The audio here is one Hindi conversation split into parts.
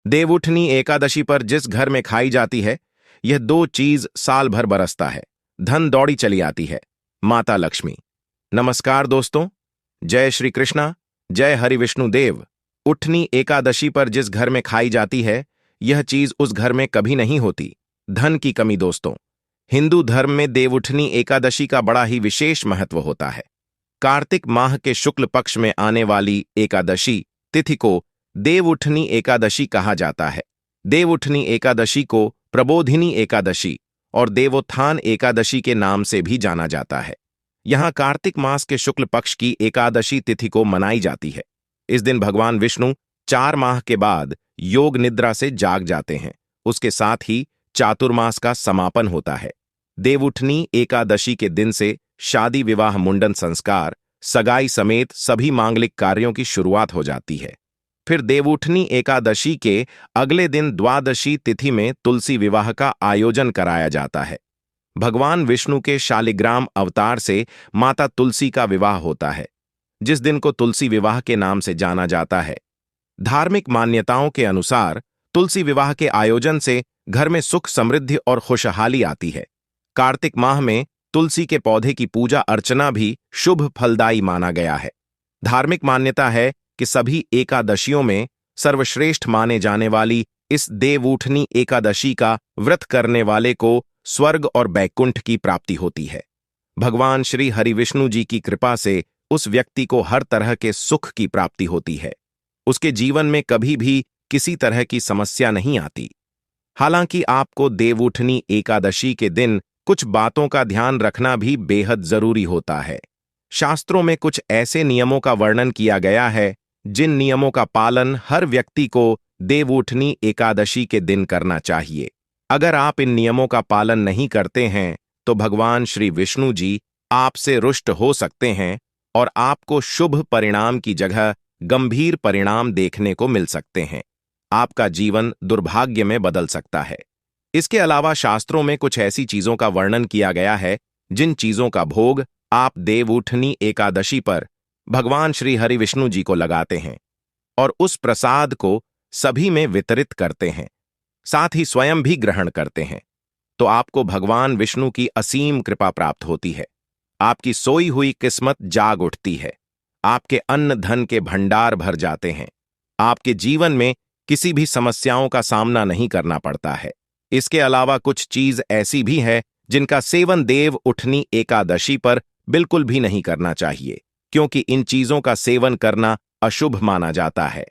देवउठनी एकादशी पर जिस घर में खाई जाती है, यह दो चीज साल भर बरसता है। धन दौड़ी चली आती है, माता लक्ष्मी। नमस्कार दोस्तों, जय श्री कृष्णा, जय हरि विष्णु देव। उठनी एकादशी पर जिस घर में खाई जाती है, यह चीज उस घर में कभी नहीं होती, धन की कमी। दोस्तों, हिंदू धर्म में देवउठनी एकादशी का बड़ा ही विशेष महत्व होता है। कार्तिक माह के शुक्ल पक्ष में आने वाली एकादशी तिथि को देवउठनी एकादशी कहा जाता है। देवउठनी एकादशी को प्रबोधिनी एकादशी और देवोत्थान एकादशी के नाम से भी जाना जाता है। यहाँ कार्तिक मास के शुक्ल पक्ष की एकादशी तिथि को मनाई जाती है। इस दिन भगवान विष्णु 4 माह के बाद योग निद्रा से जाग जाते हैं। उसके साथ ही चातुर्मास का समापन होता है। देवउठनी एकादशी के दिन से शादी विवाह मुंडन संस्कार सगाई समेत सभी मांगलिक कार्यों की शुरुआत हो जाती है। फिर देवउठनी एकादशी के अगले दिन द्वादशी तिथि में तुलसी विवाह का आयोजन कराया जाता है। भगवान विष्णु के शालिग्राम अवतार से माता तुलसी का विवाह होता है, जिस दिन को तुलसी विवाह के नाम से जाना जाता है। धार्मिक मान्यताओं के अनुसार तुलसी विवाह के आयोजन से घर में सुख समृद्धि और खुशहाली आती है। कार्तिक माह में तुलसी के पौधे की पूजा अर्चना भी शुभ फलदायी माना गया है। धार्मिक मान्यता है कि सभी एकादशियों में सर्वश्रेष्ठ माने जाने वाली इस देवउठनी एकादशी का व्रत करने वाले को स्वर्ग और बैकुंठ की प्राप्ति होती है। भगवान श्री हरि विष्णु जी की कृपा से उस व्यक्ति को हर तरह के सुख की प्राप्ति होती है। उसके जीवन में कभी भी किसी तरह की समस्या नहीं आती। हालांकि आपको देवउठनी एकादशी के दिन कुछ बातों का ध्यान रखना भी बेहद जरूरी होता है। शास्त्रों में कुछ ऐसे नियमों का वर्णन किया गया है जिन नियमों का पालन हर व्यक्ति को देवउठनी एकादशी के दिन करना चाहिए। अगर आप इन नियमों का पालन नहीं करते हैं तो भगवान श्री विष्णु जी आपसे रुष्ट हो सकते हैं और आपको शुभ परिणाम की जगह गंभीर परिणाम देखने को मिल सकते हैं। आपका जीवन दुर्भाग्य में बदल सकता है। इसके अलावा शास्त्रों में कुछ ऐसी चीजों का वर्णन किया गया है जिन चीजों का भोग आप देवउठनी एकादशी पर भगवान श्री हरि विष्णु जी को लगाते हैं और उस प्रसाद को सभी में वितरित करते हैं, साथ ही स्वयं भी ग्रहण करते हैं, तो आपको भगवान विष्णु की असीम कृपा प्राप्त होती है। आपकी सोई हुई किस्मत जाग उठती है। आपके अन्न धन के भंडार भर जाते हैं। आपके जीवन में किसी भी समस्याओं का सामना नहीं करना पड़ता है। इसके अलावा कुछ चीज ऐसी भी है जिनका सेवन देवउठनी एकादशी पर बिल्कुल भी नहीं करना चाहिए, क्योंकि इन चीजों का सेवन करना अशुभ माना जाता है।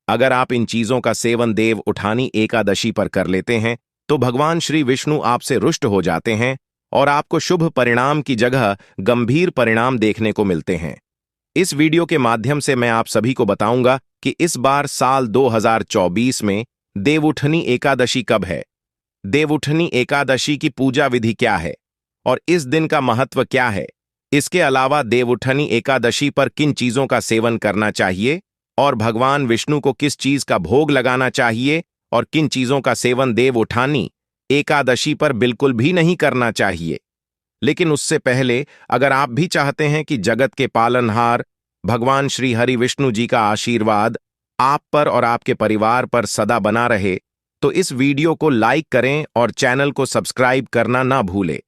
अगर आप इन चीजों का सेवन देवउठनी एकादशी पर कर लेते हैं तो भगवान श्री विष्णु आपसे रुष्ट हो जाते हैं और आपको शुभ परिणाम की जगह गंभीर परिणाम देखने को मिलते हैं। इस वीडियो के माध्यम से मैं आप सभी को बताऊंगा कि इस बार साल 2024 में देवउठनी एकादशी कब है, देवउठनी एकादशी की पूजा विधि क्या है और इस दिन का महत्व क्या है। इसके अलावा देवउठनी एकादशी पर किन चीजों का सेवन करना चाहिए और भगवान विष्णु को किस चीज का भोग लगाना चाहिए और किन चीजों का सेवन देवउठनी एकादशी पर बिल्कुल भी नहीं करना चाहिए। लेकिन उससे पहले अगर आप भी चाहते हैं कि जगत के पालनहार भगवान श्री हरि विष्णु जी का आशीर्वाद आप पर और आपके परिवार पर सदा बना रहे, तो इस वीडियो को लाइक करें और चैनल को सब्सक्राइब करना ना भूलें।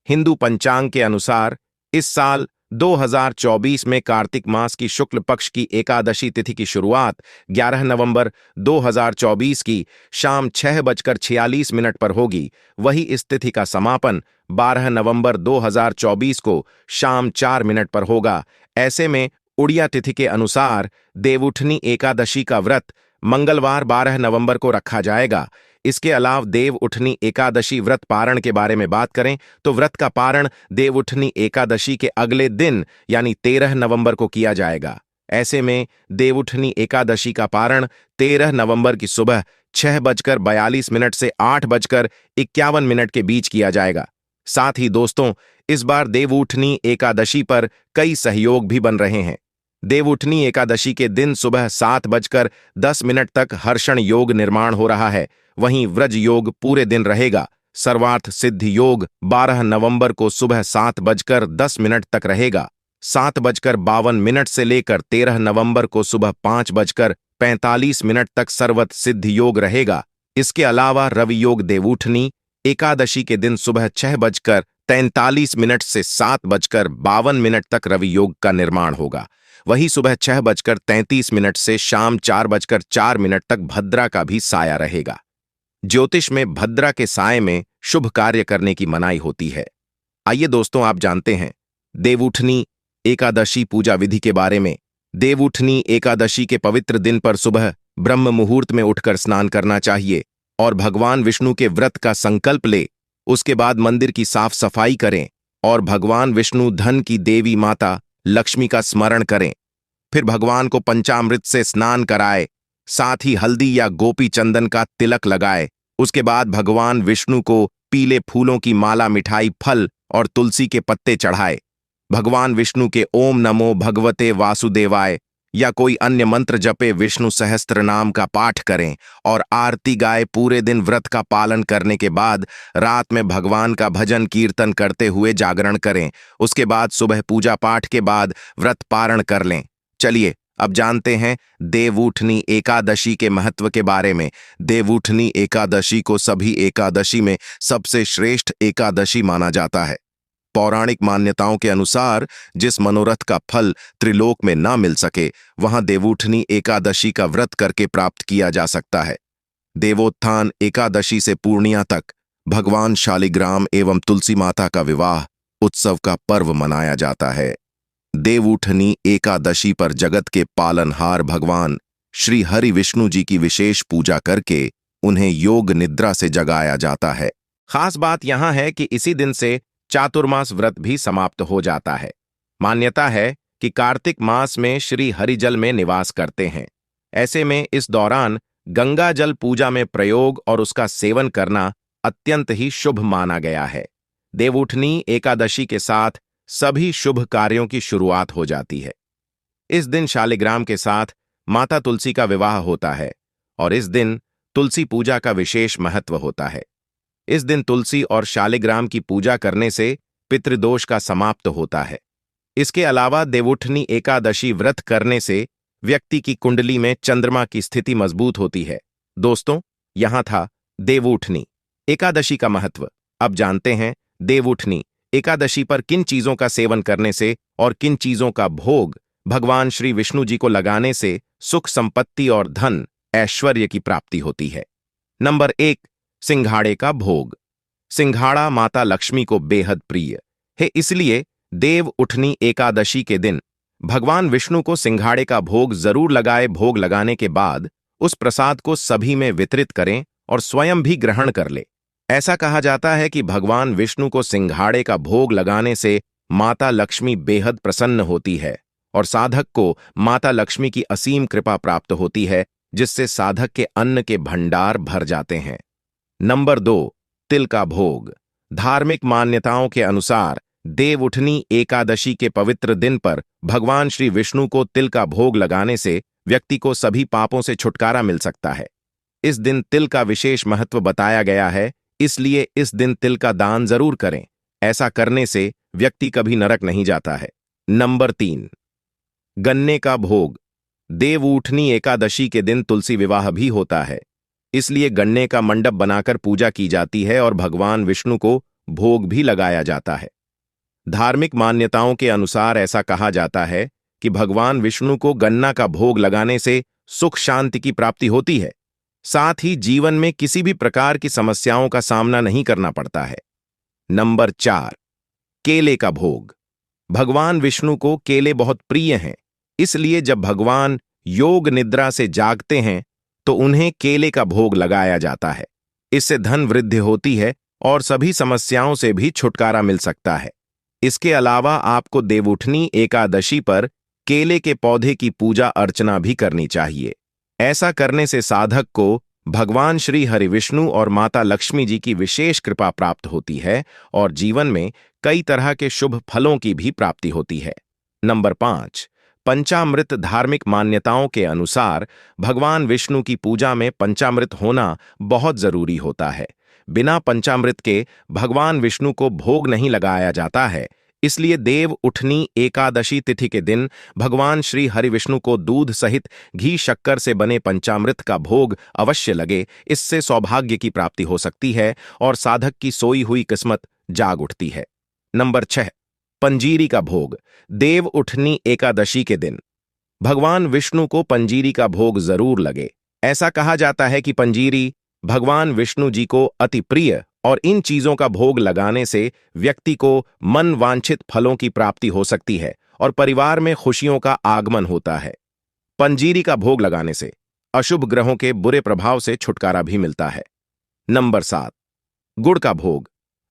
हिंदू पंचांग के अनुसार इस साल 2024 में कार्तिक मास की शुक्ल पक्ष की एकादशी तिथि की शुरुआत 11 नवंबर 2024 की शाम 6:46 पर होगी। वही इस तिथि का समापन 12 नवंबर 2024 को शाम 4 पर होगा। ऐसे में उड़िया तिथि के अनुसार देवउठनी एकादशी का व्रत मंगलवार 12 नवंबर को रखा जाएगा। इसके अलावा देवउठनी एकादशी व्रत पारण के बारे में बात करें तो व्रत का पारण देवउठनी एकादशी के अगले दिन यानी 13 नवंबर को किया जाएगा। ऐसे में देवउठनी एकादशी का पारण 13 नवंबर की सुबह 6:42 से 8:51 के बीच किया जाएगा। साथ ही दोस्तों, इस बार देवउठनी एकादशी पर कई सहयोग भी बन रहे हैं। देवउठनी एकादशी के दिन सुबह 7:10 तक हर्षण योग निर्माण हो रहा है। वहीं व्रज योग पूरे दिन रहेगा। सर्वार्थ सिद्धि योग 12 नवंबर को सुबह 7:10 तक रहेगा। 7:52 से लेकर 13 नवंबर को सुबह 45 मिनट तक सर्वत सिद्ध योग रहेगा। इसके अलावा रवि योग देवउठनी एकादशी के दिन सुबह 6:43 से 7:52 तक रवि योग का निर्माण होगा। वहीं सुबह 6:33 से शाम 4:04 तक भद्रा का भी साया रहेगा। ज्योतिष में भद्रा के साये में शुभ कार्य करने की मनाही होती है। आइए दोस्तों, आप जानते हैं देवउठनी एकादशी पूजा विधि के बारे में। देवउठनी एकादशी के पवित्र दिन पर सुबह ब्रह्म मुहूर्त में उठकर स्नान करना चाहिए और भगवान विष्णु के व्रत का संकल्प ले। उसके बाद मंदिर की साफ सफाई करें और भगवान विष्णु धन की देवी माता लक्ष्मी का स्मरण करें। फिर भगवान को पंचामृत से स्नान कराए, साथ ही हल्दी या गोपी चंदन का तिलक लगाए। उसके बाद भगवान विष्णु को पीले फूलों की माला, मिठाई, फल और तुलसी के पत्ते चढ़ाए। भगवान विष्णु के ओम नमो भगवते वासुदेवाय या कोई अन्य मंत्र जपे, विष्णु सहस्त्र नाम का पाठ करें और आरती गाए। पूरे दिन व्रत का पालन करने के बाद रात में भगवान का भजन कीर्तन करते हुए जागरण करें। उसके बाद सुबह पूजा पाठ के बाद व्रत पारण कर लें। चलिए अब जानते हैं देवउठनी एकादशी के महत्व के बारे में। देवउठनी एकादशी को सभी एकादशी में सबसे श्रेष्ठ एकादशी माना जाता है। पौराणिक मान्यताओं के अनुसार जिस मनोरथ का फल त्रिलोक में ना मिल सके, वहां देवउठनी एकादशी का व्रत करके प्राप्त किया जा सकता है। देवोत्थान एकादशी से पूर्णिया तक भगवान शालिग्राम एवं तुलसी माता का विवाह उत्सव का पर्व मनाया जाता है। देवउठनी एकादशी पर जगत के पालनहार भगवान श्री हरि विष्णु जी की विशेष पूजा करके उन्हें योग निद्रा से जगाया जाता है। खास बात यहां है कि इसी दिन से चातुर्मास व्रत भी समाप्त हो जाता है। मान्यता है कि कार्तिक मास में श्री हरिजल में निवास करते हैं। ऐसे में इस दौरान गंगा जल पूजा में प्रयोग और उसका सेवन करना अत्यंत ही शुभ माना गया है। देवउठनी एकादशी के साथ सभी शुभ कार्यों की शुरुआत हो जाती है। इस दिन शालिग्राम के साथ माता तुलसी का विवाह होता है और इस दिन तुलसी पूजा का विशेष महत्व होता है। इस दिन तुलसी और शालिग्राम की पूजा करने से पितृदोष का समाप्त होता है। इसके अलावा देवउठनी एकादशी व्रत करने से व्यक्ति की कुंडली में चंद्रमा की स्थिति मजबूत होती है। दोस्तों, यहां था देवउठनी एकादशी का महत्व। अब जानते हैं देवउठनी एकादशी पर किन चीजों का सेवन करने से और किन चीजों का भोग भगवान श्री विष्णु जी को लगाने से सुख, संपत्ति और धन ऐश्वर्य की प्राप्ति होती है। नंबर 1, सिंघाड़े का भोग। सिंघाड़ा माता लक्ष्मी को बेहद प्रिय है, इसलिए देवउठनी एकादशी के दिन भगवान विष्णु को सिंघाड़े का भोग जरूर लगाए। भोग लगाने के बाद उस प्रसाद को सभी में वितरित करें और स्वयं भी ग्रहण कर ले। ऐसा कहा जाता है कि भगवान विष्णु को सिंघाड़े का भोग लगाने से माता लक्ष्मी बेहद प्रसन्न होती है और साधक को माता लक्ष्मी की असीम कृपा प्राप्त होती है, जिससे साधक के अन्न के भंडार भर जाते हैं। नंबर 2, तिल का भोग। धार्मिक मान्यताओं के अनुसार देवउठनी एकादशी के पवित्र दिन पर भगवान श्री विष्णु को तिल का भोग लगाने से व्यक्ति को सभी पापों से छुटकारा मिल सकता है। इस दिन तिल का विशेष महत्व बताया गया है, इसलिए इस दिन तिल का दान जरूर करें। ऐसा करने से व्यक्ति कभी नरक नहीं जाता है। नंबर 3, गन्ने का भोग। देवउठनी एकादशी के दिन तुलसी विवाह भी होता है, इसलिए गन्ने का मंडप बनाकर पूजा की जाती है और भगवान विष्णु को भोग भी लगाया जाता है। धार्मिक मान्यताओं के अनुसार ऐसा कहा जाता है कि भगवान विष्णु को गन्ना का भोग लगाने से सुख, शांति की प्राप्ति होती है। साथ ही जीवन में किसी भी प्रकार की समस्याओं का सामना नहीं करना पड़ता है। नंबर 4, केले का भोग। भगवान विष्णु को केले बहुत प्रिय हैं, इसलिए जब भगवान योग निद्रा से जागते हैं तो उन्हें केले का भोग लगाया जाता है। इससे धन वृद्धि होती है और सभी समस्याओं से भी छुटकारा मिल सकता है। इसके अलावा आपको देवउठनी एकादशी पर केले के पौधे की पूजा अर्चना भी करनी चाहिए। ऐसा करने से साधक को भगवान श्री हरि विष्णु और माता लक्ष्मी जी की विशेष कृपा प्राप्त होती है और जीवन में कई तरह के शुभ फलों की भी प्राप्ति होती है। नंबर 5, पंचामृत। धार्मिक मान्यताओं के अनुसार भगवान विष्णु की पूजा में पंचामृत होना बहुत जरूरी होता है। बिना पंचामृत के भगवान विष्णु को भोग नहीं लगाया जाता है, इसलिए देव उठनी एकादशी तिथि के दिन भगवान श्री हरिविष्णु को दूध सहित घी शक्कर से बने पंचामृत का भोग अवश्य लगे। इससे सौभाग्य की प्राप्ति हो सकती है और साधक की सोई हुई किस्मत जाग उठती है। नंबर 6, पंजीरी का भोग। देव उठनी एकादशी के दिन भगवान विष्णु को पंजीरी का भोग जरूर लगे। ऐसा कहा जाता है कि पंजीरी भगवान विष्णु जी को अति प्रिय और इन चीजों का भोग लगाने से व्यक्ति को मन वांछित फलों की प्राप्ति हो सकती है और परिवार में खुशियों का आगमन होता है। पंजीरी का भोग लगाने से अशुभ ग्रहों के बुरे प्रभाव से छुटकारा भी मिलता है। नंबर 7, गुड़ का भोग।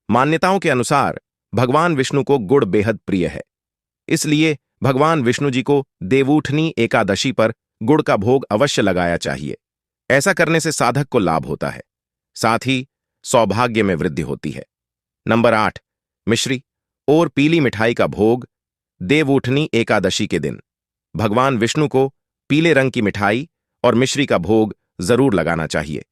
मान्यताओं के अनुसार भगवान विष्णु को गुड़ बेहद प्रिय है, इसलिए भगवान विष्णु जी को देवउठनी एकादशी पर गुड़ का भोग अवश्य लगाया चाहिए। ऐसा करने से साधक को लाभ होता है, साथ ही सौभाग्य में वृद्धि होती है। नंबर 8, मिश्री और पीली मिठाई का भोग। देवउठनी एकादशी के दिन भगवान विष्णु को पीले रंग की मिठाई और मिश्री का भोग जरूर लगाना चाहिए।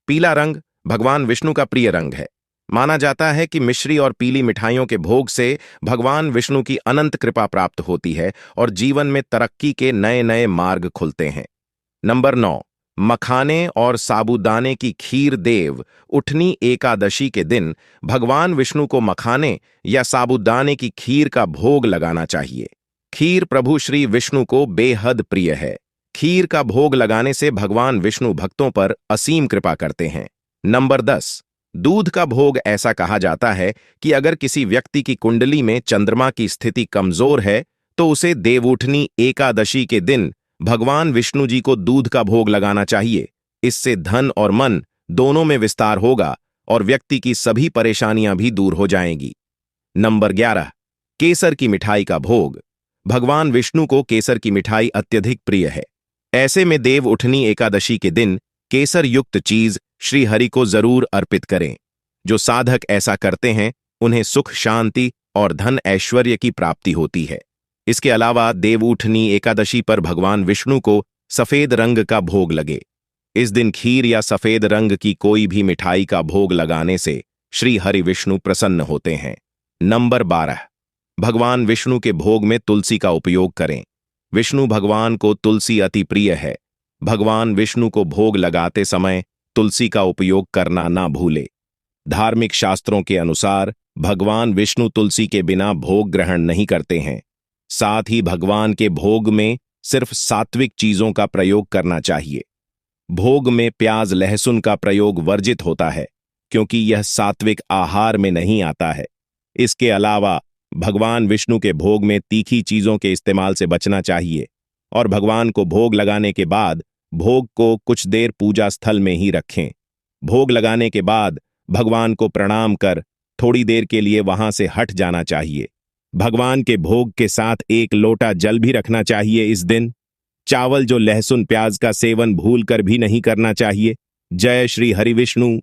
पीला रंग भगवान विष्णु का प्रिय रंग है। माना जाता है कि मिश्री और पीली मिठाइयों के भोग से भगवान विष्णु की अनंत कृपा प्राप्त होती है और जीवन में तरक्की के नए नए मार्ग खुलते हैं। नंबर 9, मखाने और साबूदाने की खीर। देव उठनी एकादशी के दिन भगवान विष्णु को मखाने या साबूदाने की खीर का भोग लगाना चाहिए। खीर प्रभु श्री विष्णु को बेहद प्रिय है। खीर का भोग लगाने से भगवान विष्णु भक्तों पर असीम कृपा करते हैं। नंबर 10, दूध का भोग। ऐसा कहा जाता है कि अगर किसी व्यक्ति की कुंडली में चंद्रमा की स्थिति कमजोर है तो उसे देवउठनी एकादशी के दिन भगवान विष्णु जी को दूध का भोग लगाना चाहिए। इससे धन और मन दोनों में विस्तार होगा और व्यक्ति की सभी परेशानियां भी दूर हो जाएंगी। नंबर 11, केसर की मिठाई का भोग। भगवान विष्णु को केसर की मिठाई अत्यधिक प्रिय है। ऐसे में देव उठनी एकादशी के दिन केसर युक्त चीज श्री हरि को जरूर अर्पित करें। जो साधक ऐसा करते हैं उन्हें सुख, शांति और धन ऐश्वर्य की प्राप्ति होती है। इसके अलावा देवउठनी एकादशी पर भगवान विष्णु को सफेद रंग का भोग लगे। इस दिन खीर या सफेद रंग की कोई भी मिठाई का भोग लगाने से श्री हरि विष्णु प्रसन्न होते हैं। नंबर 12, भगवान विष्णु के भोग में तुलसी का उपयोग करें। विष्णु भगवान को तुलसी अति प्रिय है। भगवान विष्णु को भोग लगाते समय तुलसी का उपयोग करना ना भूले। धार्मिक शास्त्रों के अनुसार भगवान विष्णु तुलसी के बिना भोग ग्रहण नहीं करते हैं। साथ ही भगवान के भोग में सिर्फ सात्विक चीजों का प्रयोग करना चाहिए। भोग में प्याज, लहसुन का प्रयोग वर्जित होता है क्योंकि यह सात्विक आहार में नहीं आता है। इसके अलावा भगवान विष्णु के भोग में तीखी चीजों के इस्तेमाल से बचना चाहिए और भगवान को भोग लगाने के बाद भोग को कुछ देर पूजा स्थल में ही रखें। भोग लगाने के बाद भगवान को प्रणाम कर थोड़ी देर के लिए वहां से हट जाना चाहिए। भगवान के भोग के साथ एक लोटा जल भी रखना चाहिए। इस दिन चावल, जो लहसुन प्याज का सेवन भूलकर भी नहीं करना चाहिए। जय श्री हरि विष्णु।